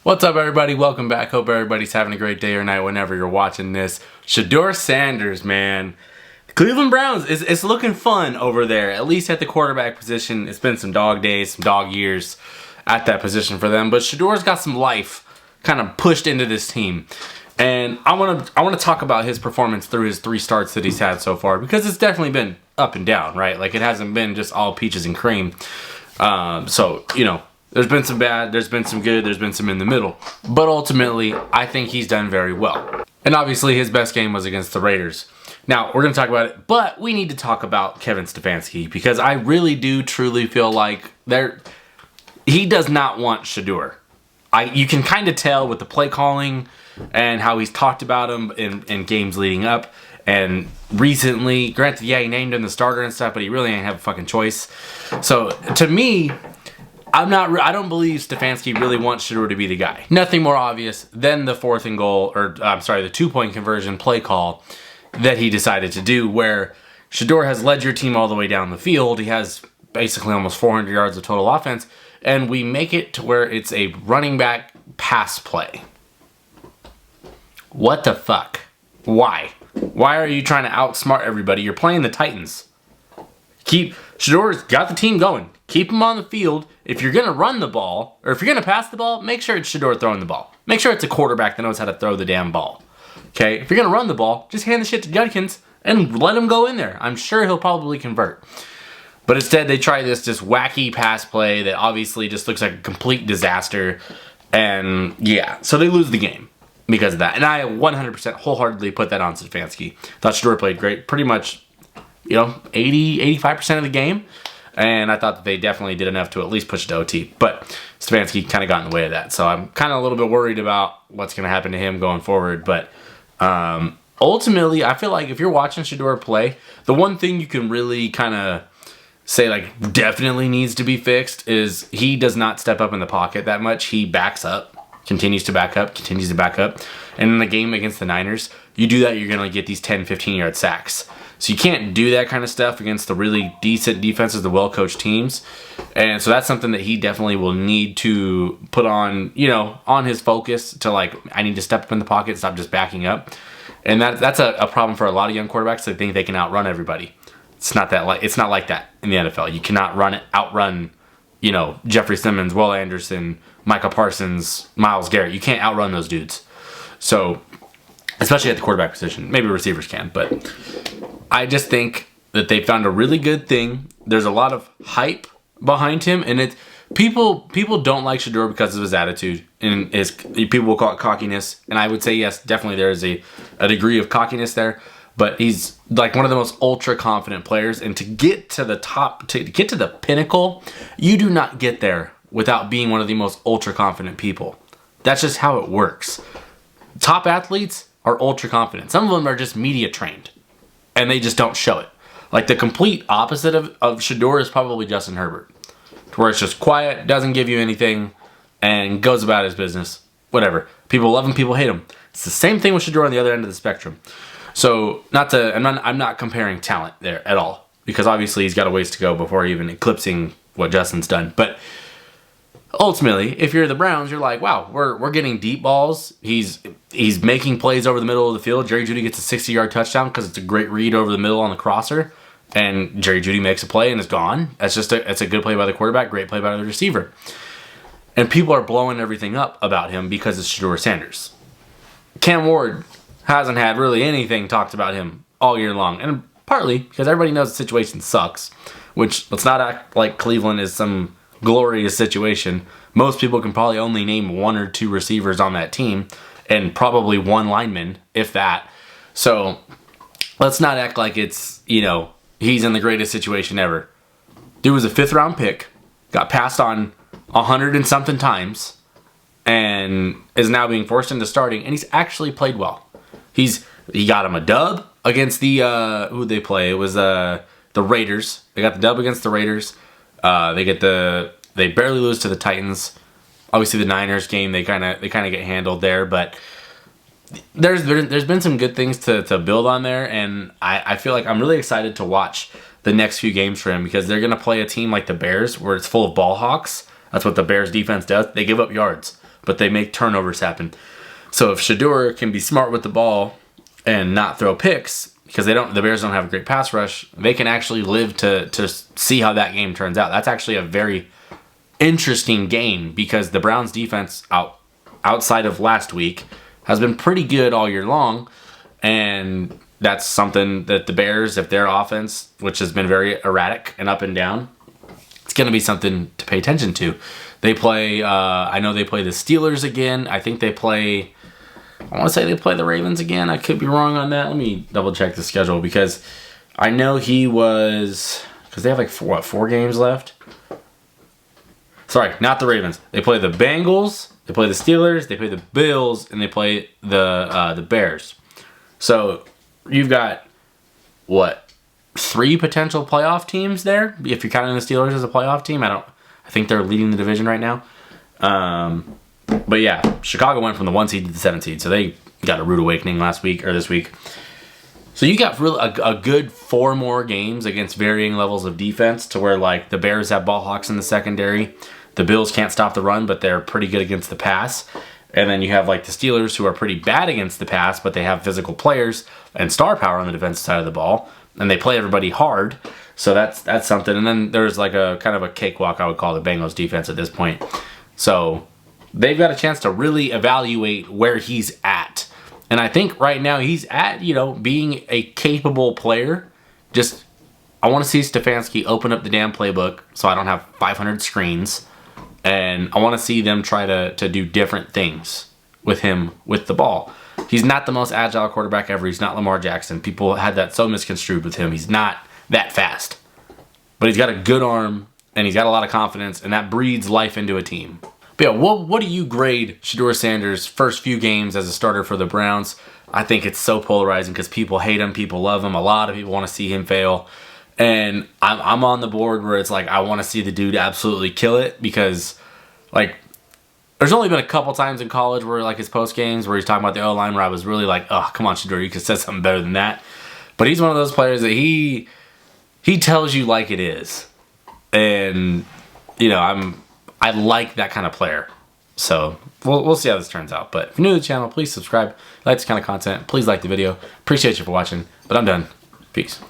What's up, everybody? Welcome back. Hope everybody's having a great day or night whenever you're watching this. Shedeur Sanders, man. Cleveland Browns, it's looking fun over there, at least at the quarterback position. It's been some dog days, some dog years at that position for them, but Shedeur's got some life kind of pushed into this team. And I want to talk about his performance through his 3 starts that he's had so far, because it's definitely been up and down, right? Like, it hasn't been just all peaches and cream. So, you know, there's been some bad, there's been some good, there's been some in the middle. But ultimately, I think he's done very well. And obviously, his best game was against the Raiders. Now, we're going to talk about it, but we need to talk about Kevin Stefanski, because I really do truly feel like he does not want Shedeur. You can kind of tell with the play calling and how he's talked about him in games leading up. And recently, granted, yeah, he named him the starter and stuff, but he really ain't have a fucking choice. So, to me, I don't believe Stefanski really wants Shedeur to be the guy. Nothing more obvious than the 4th and goal, or I'm sorry, the 2-point conversion play call that he decided to do, where Shedeur has led your team all the way down the field. He has basically almost 400 yards of total offense, and we make it to where it's a running back pass play. What the fuck? Why? Why are you trying to outsmart everybody? You're playing the Titans. Shedeur's got the team going. Keep him on the field. If you're going to run the ball, or if you're going to pass the ball, make sure it's Shedeur throwing the ball. Make sure it's a quarterback that knows how to throw the damn ball. Okay? If you're going to run the ball, just hand the shit to Judkins and let him go in there. I'm sure he'll probably convert. But instead, they try this just wacky pass play that obviously just looks like a complete disaster. And yeah, so they lose the game because of that. And I 100% wholeheartedly put that on Stefanski. Thought Shedeur played great. Pretty much, 85% of the game. And I thought that they definitely did enough to at least push it to OT. But Stefanski kind of got in the way of that. So I'm kind of a little bit worried about what's going to happen to him going forward. But ultimately, I feel like if you're watching Shedeur play, the one thing you can really kind of say, like, definitely needs to be fixed is he does not step up in the pocket that much. He backs up, continues to back up, continues to back up. And in the game against the Niners, you do that, you're going to get these 10, 15-yard sacks. So you can't do that kind of stuff against the really decent defenses, the well-coached teams. And so that's something that he definitely will need to put on, on his focus to, like, I need to step up in the pocket, stop just backing up. And that's a problem for a lot of young quarterbacks that think they can outrun everybody. It's not like that in the NFL. You cannot outrun, Jeffrey Simmons, Will Anderson, Micah Parsons, Myles Garrett. You can't outrun those dudes. So, especially at the quarterback position. Maybe receivers can, but I just think that they found a really good thing. There's a lot of hype behind him, and people don't like Shedeur because of his attitude, and people will call it cockiness. And I would say yes, definitely there is a degree of cockiness there, but he's like one of the most ultra confident players. And to get to the top, to get to the pinnacle, you do not get there without being one of the most ultra confident people. That's just how it works. Top athletes are ultra confident. Some of them are just media trained, and they just don't show it. Like, the complete opposite of Shedeur is probably Justin Herbert, where it's just quiet, doesn't give you anything, and goes about his business. Whatever. People love him, people hate him. It's the same thing with Shedeur on the other end of the spectrum. So, I'm not comparing talent there at all, because obviously he's got a ways to go before even eclipsing what Justin's done. But ultimately, if you're the Browns, you're like, wow, we're getting deep balls. He's making plays over the middle of the field. Jerry Jeudy gets a 60-yard touchdown because it's a great read over the middle on the crosser, and Jerry Jeudy makes a play and is gone. That's it's a good play by the quarterback, great play by the receiver. And people are blowing everything up about him because it's Shedeur Sanders. Cam Ward hasn't had really anything talked about him all year long, and partly because everybody knows the situation sucks, which, let's not act like Cleveland is some glorious situation. Most people can probably only name 1 or 2 receivers on that team, and probably 1 lineman, if that. So let's not act like it's, he's in the greatest situation ever. Dude was a 5th-round pick, got passed on 100 and something times, and is now being forced into starting, and he's actually played well. He got him a dub against the who'd they play? It was the Raiders. They got the dub against the Raiders. They barely lose to the Titans. Obviously, the Niners game they kind of get handled there, but there's been some good things to build on there, and I feel like I'm really excited to watch the next few games for him, because they're gonna play a team like the Bears where it's full of ball hawks. That's what the Bears defense does. They give up yards. but they make turnovers happen. So if Shedeur can be smart with the ball and not throw picks, because the Bears don't have a great pass rush, they can actually live to see how that game turns out. That's actually a very interesting game because the Browns defense outside of last week has been pretty good all year long, and that's something that the Bears, if their offense, which has been very erratic and up and down, it's going to be something to pay attention to. They play, I know they play the Steelers again. I think I want to say they play the Ravens again. I could be wrong on that. Let me double check the schedule because I know because they have like 4 games left? Sorry, not the Ravens. They play the Bengals, they play the Steelers, they play the Bills, and they play the Bears. So you've got, 3 potential playoff teams there? If you're counting the Steelers as a playoff team. I think they're leading the division right now. But yeah, Chicago went from the 1 seed to the 7 seed, so they got a rude awakening this week. So you got really a good 4 more games against varying levels of defense to where like the Bears have ball hawks in the secondary. The Bills can't stop the run, but they're pretty good against the pass. And then you have like the Steelers who are pretty bad against the pass, but they have physical players and star power on the defensive side of the ball. And they play everybody hard. So that's something. And then there's like a kind of a cakewalk, I would call the Bengals defense at this point. So they've got a chance to really evaluate where he's at. And I think right now he's at, being a capable player. Just, I want to see Stefanski open up the damn playbook so I don't have 500 screens. And I want to see them try to do different things with him with the ball. He's not the most agile quarterback ever. He's not Lamar Jackson. People had that so misconstrued with him. He's not that fast. But he's got a good arm, and he's got a lot of confidence, and that breeds life into a team. But yeah, what do you grade Shedeur Sanders' first few games as a starter for the Browns? I think it's so polarizing because people hate him, people love him. A lot of people want to see him fail. And I'm on the board where it's like I want to see the dude absolutely kill it because, like, there's only been a couple times in college where, like, his post games where he's talking about the O-line where I was really like, oh, come on, Shedeur, you could have said something better than that. But he's one of those players that he tells you like it is. And, I like that kind of player. So we'll see how this turns out. But if you're new to the channel, please subscribe. If you like this kind of content, please like the video. Appreciate you for watching. But I'm done. Peace.